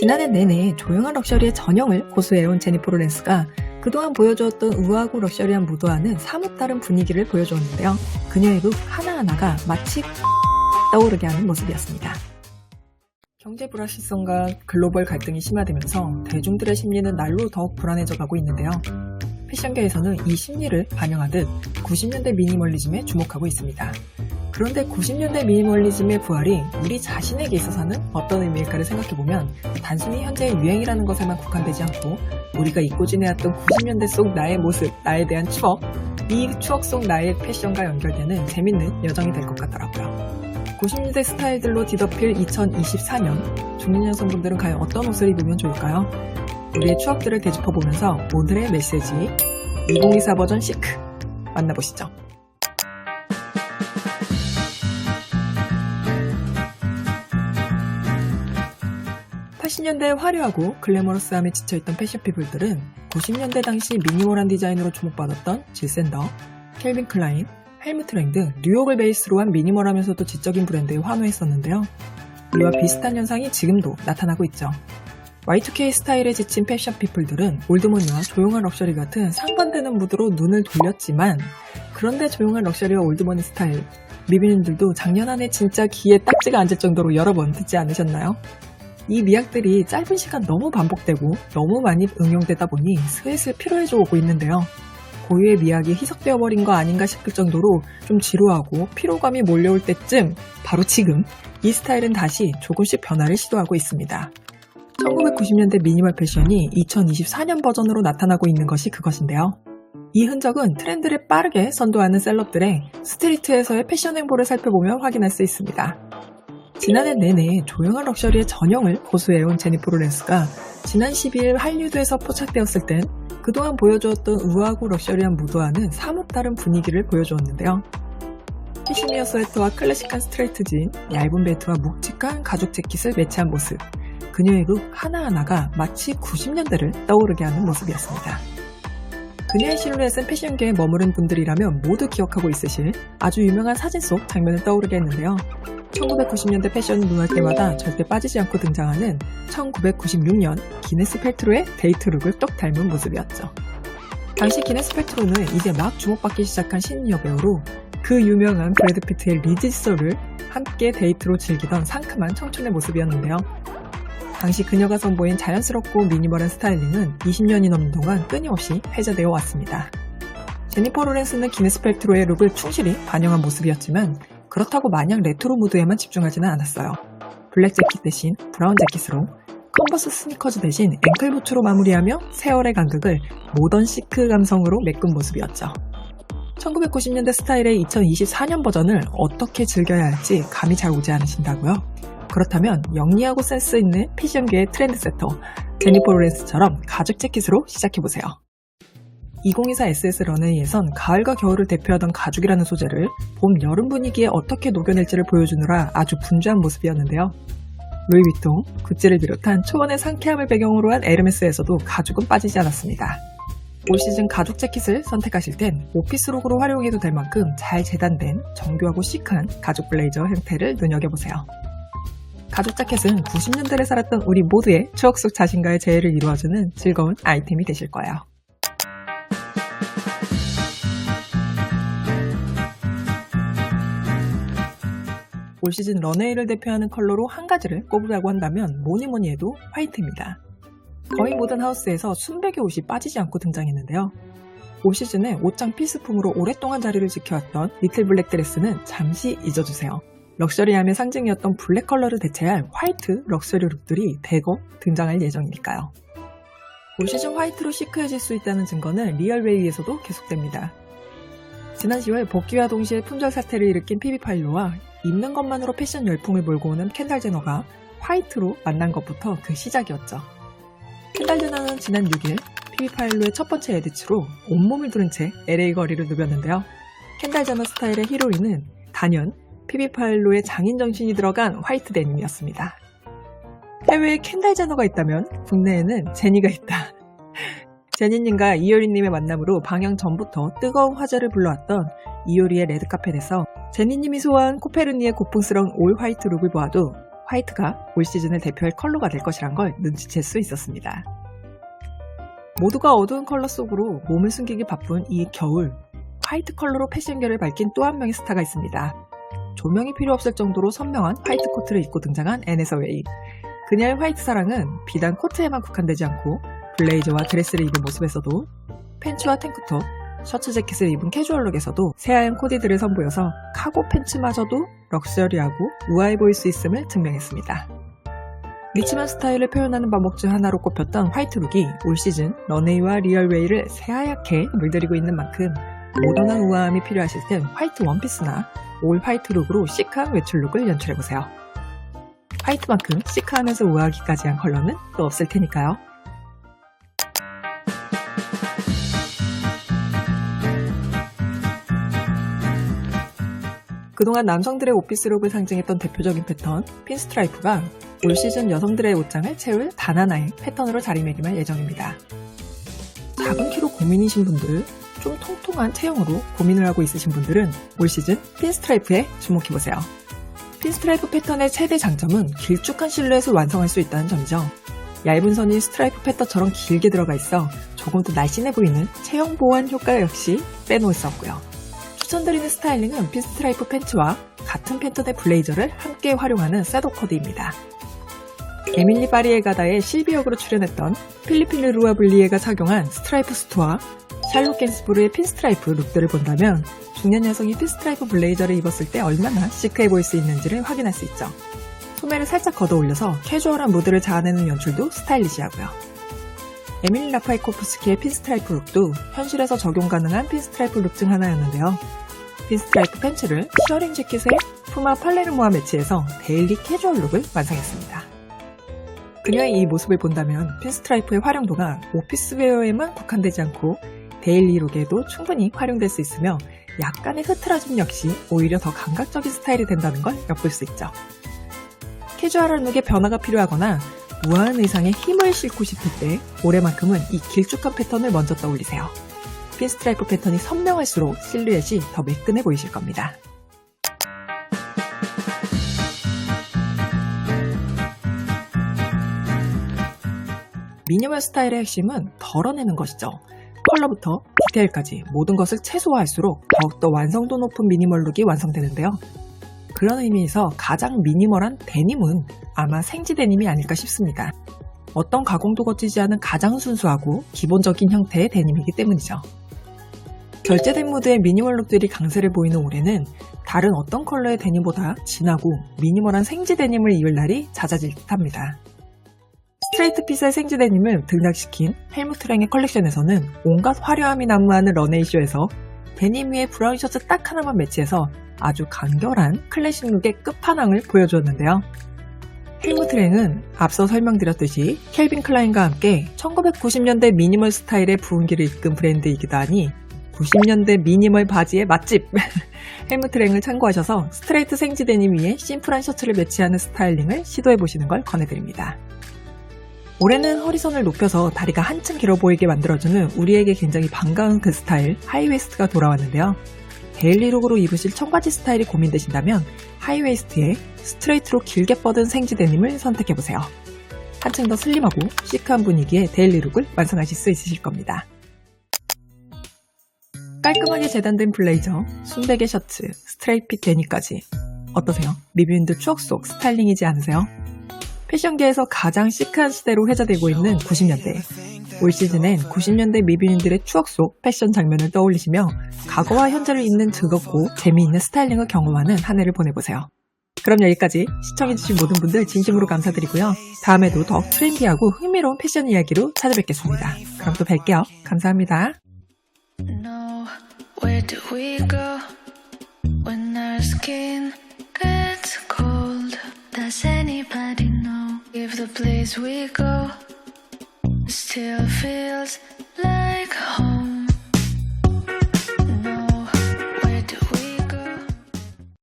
지난해 내내 조용한 럭셔리의 전형을 고수해온 제니퍼 로렌스가 그동안 보여주었던 우아하고 럭셔리한 무도와는 사뭇 다른 분위기를 보여주었는데요. 그녀의 룩 하나하나가 마치 떠오르게 하는 모습이었습니다. 경제 불확실성과 글로벌 갈등이 심화되면서 대중들의 심리는 날로 더욱 불안해져 가고 있는데요. 패션계에서는 이 심리를 반영하듯 90년대 미니멀리즘에 주목하고 있습니다. 그런데 90년대 미니멀리즘의 부활이 우리 자신에게 있어서는 어떤 의미일까를 생각해보면 단순히 현재의 유행이라는 것에만 국한되지 않고 우리가 잊고 지내왔던 90년대 속 나의 모습, 나에 대한 추억, 이 추억 속 나의 패션과 연결되는 재밌는 여정이 될 것 같더라고요. 90년대 스타일들로 뒤덮일 2024년, 중년 여성분들은 과연 어떤 옷을 입으면 좋을까요? 우리의 추억들을 되짚어보면서 오늘의 메시지 2024 버전 시크 만나보시죠. 80년대의 화려하고 글래머러스함에 지쳐있던 패션피플들은 90년대 당시 미니멀한 디자인으로 주목받았던 질 샌더, 캘빈 클라인, 헬무트 랭 등 뉴욕을 베이스로 한 미니멀하면서도 지적인 브랜드에 환호했었는데요. 이와 비슷한 현상이 지금도 나타나고 있죠. Y2K 스타일에 지친 패션피플들은 올드머니와 조용한 럭셔리 같은 상반되는 무드로 눈을 돌렸지만, 그런데 조용한 럭셔리와 올드머니 스타일, 미비님들도 작년 한 해 진짜 귀에 딱지가 앉을 정도로 여러 번 듣지 않으셨나요? 이 미학들이 짧은 시간 너무 반복되고 너무 많이 응용되다 보니 슬슬 피로해져 오고 있는데요. 고유의 미학이 희석되어 버린 거 아닌가 싶을 정도로 좀 지루하고 피로감이 몰려올 때쯤, 바로 지금 이 스타일은 다시 조금씩 변화를 시도하고 있습니다. 1990년대 미니멀 패션이 2024년 버전으로 나타나고 있는 것이 그것인데요. 이 흔적은 트렌드를 빠르게 선도하는 셀럽들의 스트리트에서의 패션 행보를 살펴보면 확인할 수 있습니다. 지난해 내내 조용한 럭셔리의 전형을 고수해온 제니퍼 로렌스가 지난 12일 한류드에서 포착되었을 땐 그동안 보여주었던 우아하고 럭셔리한 무도와는 사뭇 다른 분위기를 보여주었는데요. 캐시미어 스웨터와 클래식한 스트레이트 진, 얇은 벨트와 묵직한 가죽 재킷을 매치한 모습, 그녀의 룩 하나하나가 마치 90년대를 떠오르게 하는 모습이었습니다. 그녀의 실루엣은 패션계에 머무른 분들이라면 모두 기억하고 있으실 아주 유명한 사진 속 장면을 떠오르게 했는데요. 1990년대 패션을 눈할 때마다 절대 빠지지 않고 등장하는 1996년 기네스 펠트로의 데이트 룩을 똑 닮은 모습이었죠. 당시 기네스 펠트로는 이제 막 주목받기 시작한 신인 여배우로 그 유명한 브래드 피트의 리지소를 함께 데이트로 즐기던 상큼한 청춘의 모습이었는데요. 당시 그녀가 선보인 자연스럽고 미니멀한 스타일링은 20년이 넘는 동안 끊임없이 회자되어 왔습니다. 제니퍼 로렌스는 기네스 펠트로의 룩을 충실히 반영한 모습이었지만 그렇다고 마냥 레트로 무드에만 집중하지는 않았어요. 블랙 재킷 대신 브라운 재킷으로, 컨버스 스니커즈 대신 앵클부츠로 마무리하며 세월의 간극을 모던 시크 감성으로 메꾼 모습이었죠. 1990년대 스타일의 2024년 버전을 어떻게 즐겨야 할지 감이 잘 오지 않으신다고요? 그렇다면 영리하고 센스 있는 패션계의 트렌드세터 제니퍼 로렌스처럼 가죽 재킷으로 시작해보세요. 2024 SS 런웨이에선 가을과 겨울을 대표하던 가죽이라는 소재를 봄, 여름 분위기에 어떻게 녹여낼지를 보여주느라 아주 분주한 모습이었는데요. 루이비통, 구찌를 비롯한 초원의 상쾌함을 배경으로 한 에르메스에서도 가죽은 빠지지 않았습니다. 올 시즌 가죽 재킷을 선택하실 땐 오피스룩으로 활용해도 될 만큼 잘 재단된 정교하고 시크한 가죽 블레이저 형태를 눈여겨보세요. 가죽 자켓은 90년대를 살았던 우리 모두의 추억 속 자신과의 재회를 이루어주는 즐거운 아이템이 되실 거예요. 올 시즌 런웨이를 대표하는 컬러로 한 가지를 꼽으라고 한다면 뭐니 해도 화이트입니다. 거의 모든 하우스에서 순백의 옷이 빠지지 않고 등장했는데요. 올 시즌에 옷장 필수품으로 오랫동안 자리를 지켜왔던 리틀 블랙 드레스는 잠시 잊어주세요. 럭셔리함의 상징이었던 블랙 컬러를 대체할 화이트 럭셔리 룩들이 대거 등장할 예정이니까요. 올 시즌 화이트로 시크해질 수 있다는 증거는 리얼웨이에서도 계속됩니다. 지난 10월 복귀와 동시에 품절 사태를 일으킨 피비파일로와 입는 것만으로 패션 열풍을 몰고 오는 켄달 제너가 화이트로 만난 것부터 그 시작이었죠. 켄달 제너는 지난 6일 피비파일로의 첫 번째 에디츠로 온몸을 두른 채 LA 거리를 누볐는데요. 켄달 제너 스타일의 히로인은 단연 피비파일로의 장인 정신이 들어간 화이트 데님이었습니다. 해외에 켄달 제너가 있다면 국내에는 제니가 있다. 제니님과 이효리님의 만남으로 방영 전부터 뜨거운 화제를 불러왔던 이효리의 레드카펫에서 제니님이 소화한 코페르니의 고풍스러운 올 화이트 룩을 보아도 화이트가 올 시즌을 대표할 컬러가 될 것이란 걸 눈치챌 수 있었습니다. 모두가 어두운 컬러 속으로 몸을 숨기기 바쁜 이 겨울, 화이트 컬러로 패션계를 밝힌 또 한 명의 스타가 있습니다. 조명이 필요 없을 정도로 선명한 화이트 코트를 입고 등장한 애네서 웨이. 그녀의 화이트 사랑은 비단 코트에만 국한되지 않고 블레이저와 드레스를 입은 모습에서도 팬츠와 탱크톱, 셔츠 재킷을 입은 캐주얼룩에서도 새하얀 코디들을 선보여서 카고 팬츠마저도 럭셔리하고 우아해 보일 수 있음을 증명했습니다. 리치한 스타일을 표현하는 방법 중 하나로 꼽혔던 화이트 룩이 올 시즌 런웨이와 리얼웨이를 새하얗게 물들이고 있는 만큼 모던한 우아함이 필요하실 땐 화이트 원피스나 올 화이트 룩으로 시크한 외출 룩을 연출해보세요. 화이트만큼 시크하면서 우아하기까지 한 컬러는 또 없을 테니까요. 그동안 남성들의 오피스룩을 상징했던 대표적인 패턴, 핀스트라이프가 올 시즌 여성들의 옷장을 채울 단 하나의 패턴으로 자리매김할 예정입니다. 작은 키로 고민이신 분들, 좀 통통한 체형으로 고민을 하고 있으신 분들은 올 시즌 핀스트라이프에 주목해보세요. 핀스트라이프 패턴의 최대 장점은 길쭉한 실루엣을 완성할 수 있다는 점이죠. 얇은 선이 스트라이프 패턴처럼 길게 들어가 있어 조금 더 날씬해 보이는 체형 보완 효과 역시 빼놓을 수 없고요. 추천드리는 스타일링은 핀스트라이프 팬츠와 같은 패턴의 블레이저를 함께 활용하는 셋업 코디입니다. 에밀리 파리에가다의 실비 역으로 출연했던 필리핀 루아블리에가 착용한 스트라이프 수트와 샬롯 겐스부르의 핀스트라이프 룩들을 본다면 중년 여성이 핀스트라이프 블레이저를 입었을 때 얼마나 시크해 보일 수 있는지를 확인할 수 있죠. 소매를 살짝 걷어 올려서 캐주얼한 무드를 자아내는 연출도 스타일리시하고요. 에밀리 라파이코프스키의 핀스트라이프 룩도 현실에서 적용 가능한 핀스트라이프 룩 중 하나였는데요. 핀스트라이프 팬츠를 시어링 재킷에 푸마 팔레르모와 매치해서 데일리 캐주얼 룩을 완성했습니다. 그녀의 이 모습을 본다면 핀스트라이프의 활용도가 오피스웨어에만 국한되지 않고 데일리 룩에도 충분히 활용될 수 있으며 약간의 흐트러짐 역시 오히려 더 감각적인 스타일이 된다는 걸 엿볼 수 있죠. 캐주얼한 룩에 변화가 필요하거나 우아한 의상에 힘을 싣고 싶을 때 올해만큼은 이 길쭉한 패턴을 먼저 떠올리세요. 핀스트라이프 패턴이 선명할수록 실루엣이 더 매끈해 보이실 겁니다. 미니멀 스타일의 핵심은 덜어내는 것이죠. 컬러부터 디테일까지 모든 것을 최소화할수록 더욱더 완성도 높은 미니멀 룩이 완성되는데요. 그런 의미에서 가장 미니멀한 데님은 아마 생지 데님이 아닐까 싶습니다. 어떤 가공도 거치지 않은 가장 순수하고 기본적인 형태의 데님이기 때문이죠. 결제된 무드의 미니멀 룩들이 강세를 보이는 올해는 다른 어떤 컬러의 데님보다 진하고 미니멀한 생지 데님을 입을 날이 잦아질 듯합니다. 스트레이트 핏의 생지 데님을 등장시킨 헬무트 랭의 컬렉션에서는 온갖 화려함이 난무하는 런웨이쇼에서 데님 위에 브라운 셔츠 딱 하나만 매치해서 아주 간결한 클래식 룩의 끝판왕을 보여주었는데요. 헬무트 랭은 앞서 설명드렸듯이 켈빈 클라인과 함께 1990년대 미니멀 스타일의 부흥기를 이끈 브랜드이기도 하니 90년대 미니멀 바지의 맛집! 헬무트 랭을 참고하셔서 스트레이트 생지 데님 위에 심플한 셔츠를 매치하는 스타일링을 시도해보시는 걸 권해드립니다. 올해는 허리선을 높여서 다리가 한층 길어 보이게 만들어주는 우리에게 굉장히 반가운 그 스타일 하이웨스트가 돌아왔는데요. 데일리룩으로 입으실 청바지 스타일이 고민되신다면 하이웨이스트에 스트레이트로 길게 뻗은 생지 데님을 선택해보세요. 한층 더 슬림하고 시크한 분위기의 데일리룩을 완성하실 수 있으실 겁니다. 깔끔하게 재단된 블레이저, 순백의 셔츠, 스트레이트 데님까지 어떠세요? 리뷰인들 추억 속 스타일링이지 않으세요? 패션계에서 가장 시크한 시대로 회자되고 있는 90년대. 올 시즌엔 90년대 미비인들의 추억 속 패션 장면을 떠올리시며 과거와 현재를 잇는 즐겁고 재미있는 스타일링을 경험하는 한 해를 보내보세요. 그럼 여기까지 시청해주신 모든 분들 진심으로 감사드리고요. 다음에도 더욱 트렌디하고 흥미로운 패션 이야기로 찾아뵙겠습니다. 그럼 또 뵐게요. 감사합니다. Where do we go when our skin gets cold? Does anybody know if the place we go still feels like home?